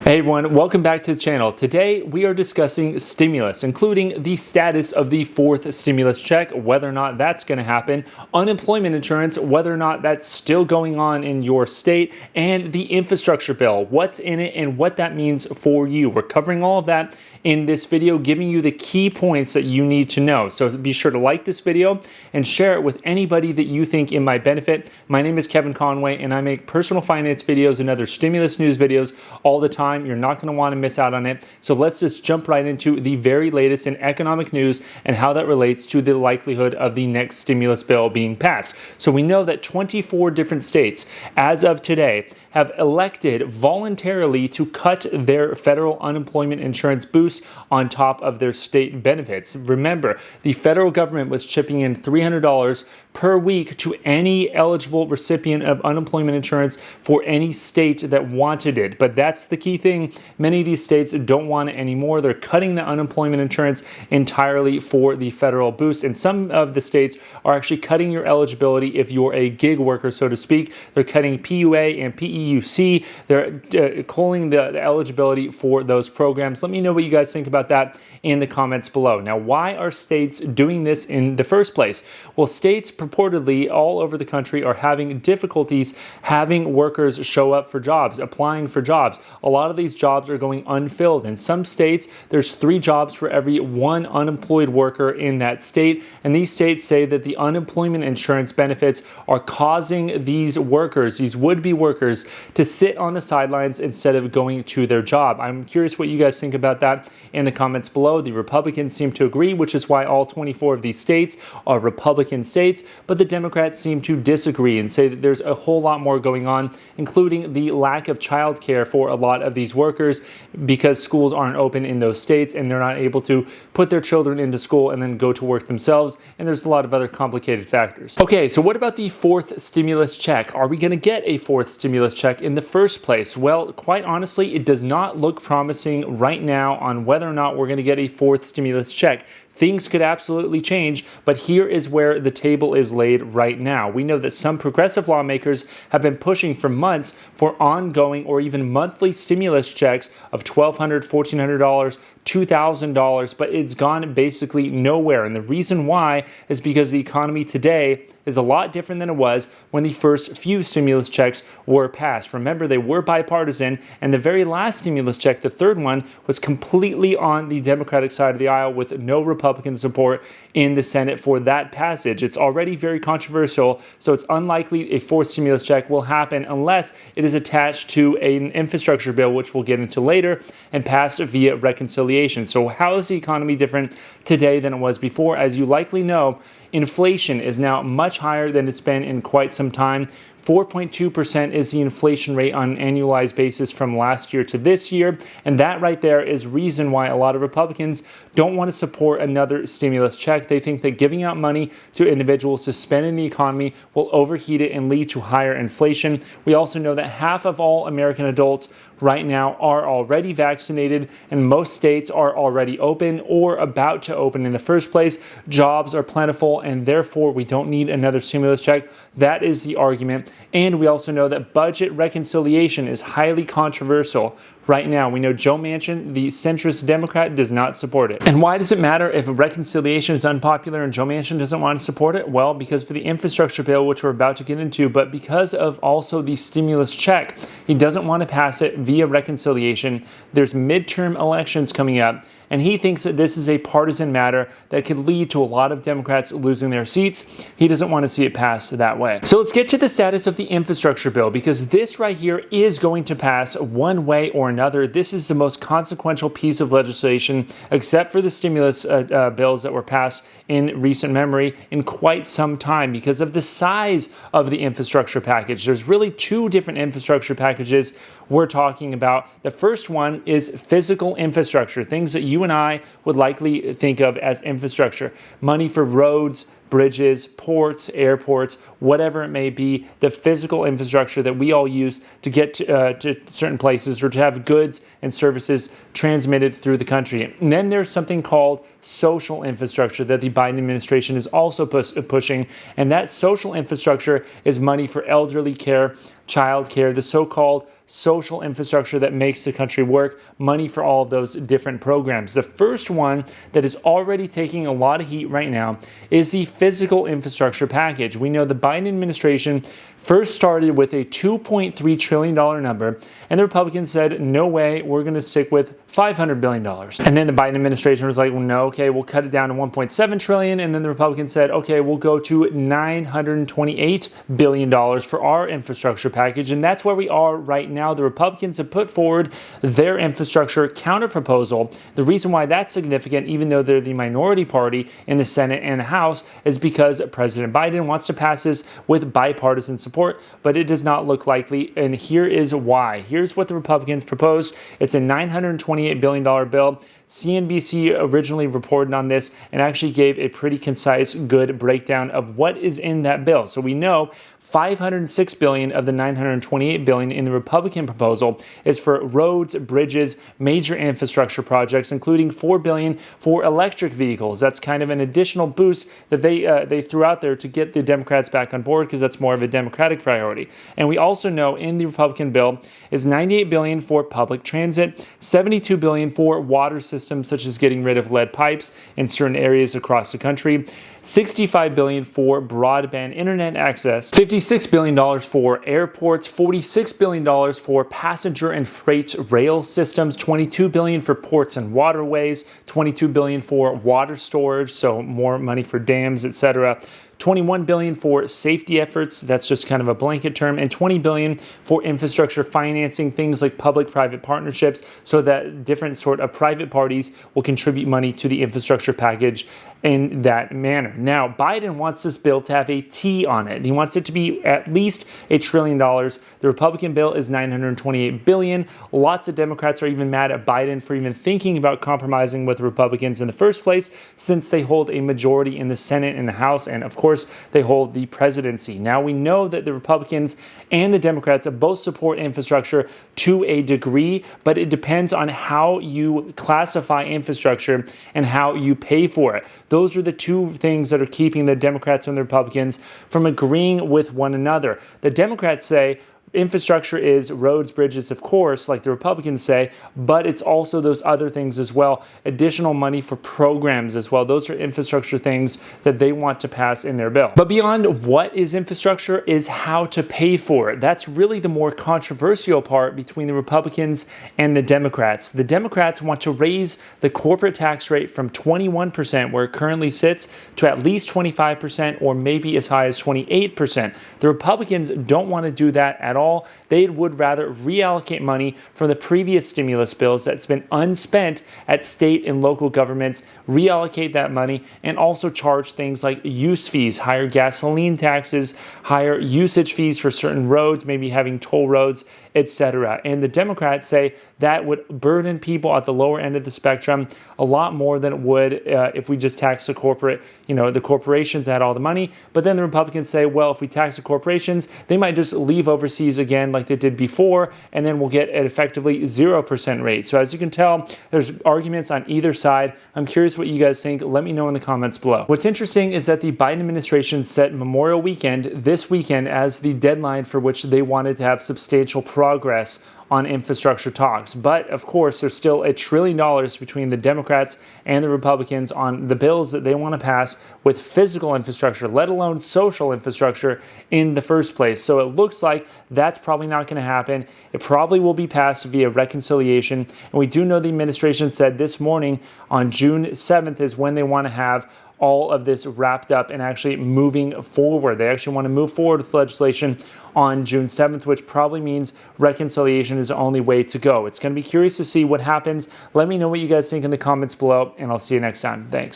Hey everyone, welcome back to the channel. Today we are discussing stimulus, including the status of the fourth stimulus check, whether or not that's going to happen, unemployment insurance, whether or not that's still going on in your state, and the infrastructure bill, what's in it and what that means for you. We're covering all of that in this video, giving you the key points that you need to know. So be sure to like this video and share it with anybody that you think it might benefit. My name is Kevin Conway and I make personal finance videos and other stimulus news videos all the time. You're not going to want to miss out on it. So let's just jump right into the very latest in economic news and how that relates to the likelihood of the next stimulus bill being passed. So we know that 24 different states, as of today, have elected voluntarily to cut their federal unemployment insurance boost on top of their state benefits. Remember, the federal government was chipping in $300 per week to any eligible recipient of unemployment insurance for any state that wanted it. But that's the key thing. Many of these states don't want it anymore. They're cutting the unemployment insurance entirely for the federal boost. And some of the states are actually cutting your eligibility if you're a gig worker, so to speak. They're cutting PUA and PEUC. They're calling the eligibility for those programs. Let me know what you guys think about that in the comments below. Now, why are states doing this in the first place? Well, states purportedly all over the country are having difficulties having workers show up for jobs, applying for jobs. A lot of these jobs are going unfilled. In some states, there's 3 jobs for every 1 unemployed worker in that state. And these states say that the unemployment insurance benefits are causing these workers, these would-be workers, to sit on the sidelines instead of going to their job. I'm curious what you guys think about that in the comments below. The Republicans seem to agree, which is why all 24 of these states are Republican states, but the Democrats seem to disagree and say that there's a whole lot more going on, including the lack of childcare for a lot of these workers because schools aren't open in those states and they're not able to put their children into school and then go to work themselves. And there's a lot of other complicated factors. Okay, so what about the fourth stimulus check? Are we going to get a fourth stimulus check in the first place? Well, quite honestly, it does not look promising right now on whether or not we're going to get a fourth stimulus check. Things could absolutely change, but here is where the table is laid right now. We know that some progressive lawmakers have been pushing for months for ongoing or even monthly stimulus checks of $1,200, $1,400, $2,000, but it's gone basically nowhere. And the reason why is because the economy today is a lot different than it was when the first few stimulus checks were passed. Remember, they were bipartisan, and the very last stimulus check, the third one, was completely on the Democratic side of the aisle with no Republican support in the Senate for that passage. It's already very controversial, so it's unlikely a fourth stimulus check will happen unless it is attached to an infrastructure bill, which we'll get into later, and passed via reconciliation. So how is the economy different today than it was before? As you likely know, inflation is now much higher than it's been in quite some time. 4.2% is the inflation rate on an annualized basis from last year to this year. And that right there is reason why a lot of Republicans don't want to support another stimulus check. They think that giving out money to individuals to spend in the economy will overheat it and lead to higher inflation. We also know that half of all American adults right now are already vaccinated, and most states are already open or about to open in the first place. Jobs are plentiful, and therefore we don't need another stimulus check. That is the argument. And we also know that budget reconciliation is highly controversial right now. We know Joe Manchin, the centrist Democrat, does not support it. And why does it matter if a reconciliation is unpopular and Joe Manchin doesn't want to support it? Well, because for the infrastructure bill, which we're about to get into, but because of also the stimulus check, he doesn't want to pass it via reconciliation. There's midterm elections coming up, and he thinks that this is a partisan matter that could lead to a lot of Democrats losing their seats. He doesn't want to see it passed that way. So let's get to the status of the infrastructure bill, because this right here is going to pass one way or another. This is the most consequential piece of legislation, except for the stimulus bills that were passed in recent memory, in quite some time because of the size of the infrastructure package. There's really 2 different infrastructure packages we're talking about. The first one is physical infrastructure, things that you and I would likely think of as infrastructure. Money for roads, bridges, ports, airports, whatever it may be, the physical infrastructure that we all use to get to certain places or to have goods and services transmitted through the country. And then there's something called social infrastructure that the Biden administration is also pushing, and that social infrastructure is money for elderly care, child care, the so-called social infrastructure that makes the country work, money for all of those different programs. The first one that is already taking a lot of heat right now is the physical infrastructure package. We know the Biden administration first started with a $2.3 trillion number, and the Republicans said, no way, we're going to stick with $500 billion. And then the Biden administration was like, well, no, okay, we'll cut it down to $1.7 trillion. And then the Republicans said, okay, we'll go to $928 billion for our infrastructure package. And that's where we are right now. The Republicans have put forward their infrastructure counterproposal. The reason why that's significant, even though they're the minority party in the Senate and the House, is because President Biden wants to pass this with bipartisan support, but it does not look likely. And here is why. Here's what the Republicans proposed. It's a $928 billion bill. CNBC originally reported on this and actually gave a pretty concise, good breakdown of what is in that bill. So we know $506 billion of the $928 billion in the Republican proposal is for roads, bridges, major infrastructure projects, including $4 billion for electric vehicles. That's kind of an additional boost that they threw out there to get the Democrats back on board, because that's more of a Democratic priority. And we also know in the Republican bill is $98 billion for public transit, $72 billion for water systems, such as getting rid of lead pipes in certain areas across the country, $65 billion for broadband internet access, $56 billion for airports, $46 billion for passenger and freight rail systems, $22 billion for ports and waterways, $22 billion for water storage, so more money for dams, etc., $21 billion for safety efforts, that's just kind of a blanket term, and $20 billion for infrastructure financing, things like public-private partnerships, so that different sort of private parties will contribute money to the infrastructure package in that manner. Now, Biden wants this bill to have a T on it. He wants it to be at least $1 trillion. The Republican bill is $928 billion. Lots of Democrats are even mad at Biden for even thinking about compromising with the Republicans in the first place, since they hold a majority in the Senate and the House, and of course, they hold the presidency. Now, we know that the Republicans and the Democrats both support infrastructure to a degree, but it depends on how you classify infrastructure and how you pay for it. Those are the two things that are keeping the Democrats and the Republicans from agreeing with one another. The Democrats say infrastructure is roads, bridges, of course, like the Republicans say, but it's also those other things as well. Additional money for programs as well. Those are infrastructure things that they want to pass in their bill. But beyond what is infrastructure is how to pay for it. That's really the more controversial part between the Republicans and the Democrats. The Democrats want to raise the corporate tax rate from 21%, where it currently sits, to at least 25% or maybe as high as 28%. The Republicans don't want to do that at all. They would rather reallocate money from the previous stimulus bills that's been unspent at state and local governments, reallocate that money, and also charge things like use fees, higher gasoline taxes, higher usage fees for certain roads, maybe having toll roads, etc. And the Democrats say that would burden people at the lower end of the spectrum a lot more than it would if we just tax the corporations that had all the money. But then the Republicans say, well, if we tax the corporations, they might just leave overseas again like they did before, and then we'll get an effectively 0% rate. So as you can tell, there's arguments on either side. I'm curious what you guys think. Let me know in the comments below. What's interesting is that the Biden administration set Memorial Weekend this weekend as the deadline for which they wanted to have substantial progress on infrastructure talks. But of course, there's still $1 trillion between the Democrats and the Republicans on the bills that they want to pass with physical infrastructure, let alone social infrastructure in the first place. So it looks like that's probably not going to happen. It probably will be passed via reconciliation. And we do know the administration said this morning on June 7th is when they want to have all of this wrapped up and actually moving forward. They actually want to move forward with legislation on June 7th, which probably means reconciliation is the only way to go. It's going to be curious to see what happens. Let me know what you guys think in the comments below, and I'll see you next time. Thanks.